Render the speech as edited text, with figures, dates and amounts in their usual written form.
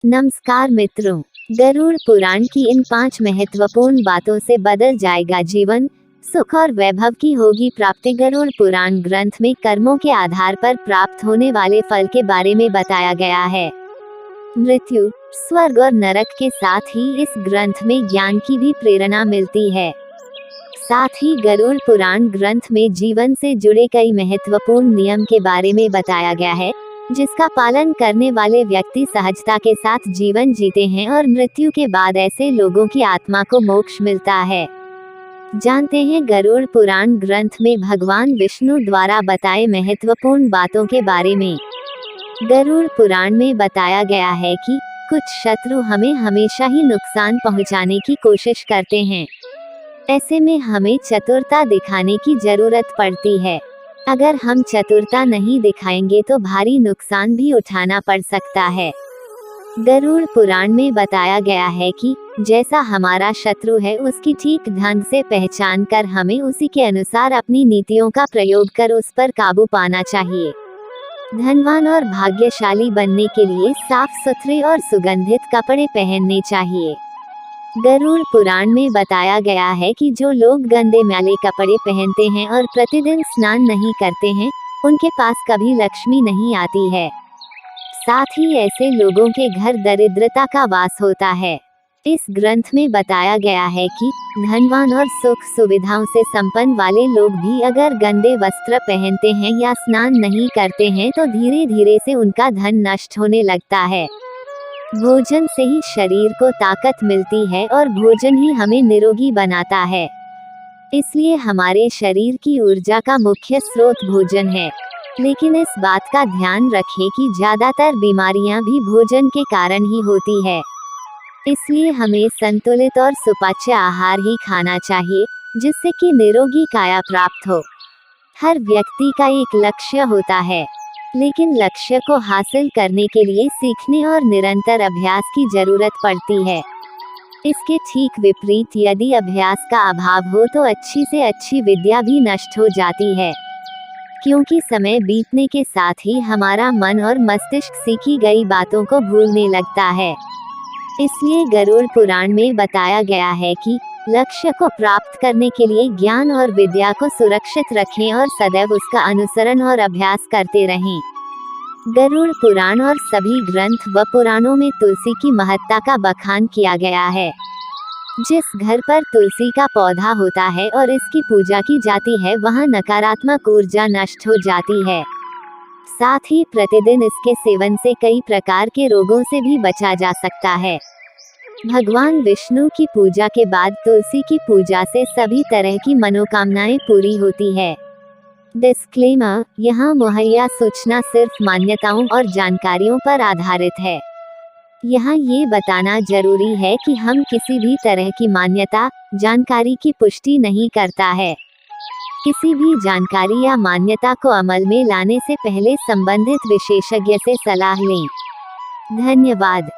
नमस्कार मित्रों, गरुड़ पुराण की इन 5 महत्वपूर्ण बातों से बदल जाएगा जीवन, सुख और वैभव की होगी प्राप्ति। गरुड़ पुराण ग्रंथ में कर्मों के आधार पर प्राप्त होने वाले फल के बारे में बताया गया है। मृत्यु, स्वर्ग और नरक के साथ ही इस ग्रंथ में ज्ञान की भी प्रेरणा मिलती है। साथ ही गरुड़ पुराण ग्रंथ में जीवन से जुड़े कई महत्वपूर्ण नियम के बारे में बताया गया है, जिसका पालन करने वाले व्यक्ति सहजता के साथ जीवन जीते हैं और मृत्यु के बाद ऐसे लोगों की आत्मा को मोक्ष मिलता है। जानते हैं गरुड़ पुराण ग्रंथ में भगवान विष्णु द्वारा बताए महत्वपूर्ण बातों के बारे में। गरुड़ पुराण में बताया गया है कि कुछ शत्रु हमें हमेशा ही नुकसान पहुंचाने की कोशिश करते हैं। ऐसे में हमें चतुरता दिखाने की जरूरत पड़ती है। अगर हम चतुरता नहीं दिखाएंगे तो भारी नुकसान भी उठाना पड़ सकता है। गरुड़ पुराण में बताया गया है कि जैसा हमारा शत्रु है उसकी ठीक ढंग से पहचान कर हमें उसी के अनुसार अपनी नीतियों का प्रयोग कर उस पर काबू पाना चाहिए। धनवान और भाग्यशाली बनने के लिए साफ सुथरे और सुगंधित कपड़े पहनने चाहिए। गरुड़ पुराण में बताया गया है कि जो लोग गंदे मैले कपड़े पहनते हैं और प्रतिदिन स्नान नहीं करते हैं, उनके पास कभी लक्ष्मी नहीं आती है। साथ ही ऐसे लोगों के घर दरिद्रता का वास होता है। इस ग्रंथ में बताया गया है कि धनवान और सुख सुविधाओं से संपन्न वाले लोग भी अगर गंदे वस्त्र पहनते हैं या स्नान नहीं करते हैं तो धीरे धीरे से उनका धन नष्ट होने लगता है। भोजन से ही शरीर को ताकत मिलती है और भोजन ही हमें निरोगी बनाता है। इसलिए हमारे शरीर की ऊर्जा का मुख्य स्रोत भोजन है। लेकिन इस बात का ध्यान रखें कि ज्यादातर बीमारियां भी भोजन के कारण ही होती है। इसलिए हमें संतुलित और सुपाच्य आहार ही खाना चाहिए, जिससे कि निरोगी काया प्राप्त हो। हर व्यक्ति का एक लक्ष्य होता है, लेकिन लक्ष्य को हासिल करने के लिए सीखने और निरंतर अभ्यास की जरूरत पड़ती है। इसके ठीक विपरीत यदि अभ्यास का अभाव हो तो अच्छी से अच्छी विद्या भी नष्ट हो जाती है, क्योंकि समय बीतने के साथ ही हमारा मन और मस्तिष्क सीखी गई बातों को भूलने लगता है। इसलिए गरुड़ पुराण में बताया गया है कि लक्ष्य को प्राप्त करने के लिए ज्ञान और विद्या को सुरक्षित रखें और सदैव उसका अनुसरण और अभ्यास करते रहें। गरुड़ पुराण और सभी ग्रंथ व पुराणों में तुलसी की महत्ता का बखान किया गया है। जिस घर पर तुलसी का पौधा होता है और इसकी पूजा की जाती है, वहाँ नकारात्मक ऊर्जा नष्ट हो जाती है। साथ ही प्रतिदिन इसके सेवन से कई प्रकार के रोगों से भी बचा जा सकता है। भगवान विष्णु की पूजा के बाद तुलसी की पूजा से सभी तरह की मनोकामनाएं पूरी होती है। डिस्क्लेमर: यहाँ मुहैया सूचना सिर्फ मान्यताओं और जानकारियों पर आधारित है। यहाँ ये बताना जरूरी है कि हम किसी भी तरह की मान्यता, जानकारी की पुष्टि नहीं करता है। किसी भी जानकारी या मान्यता को अमल में लाने से पहले संबंधित विशेषज्ञ से सलाह लें। धन्यवाद।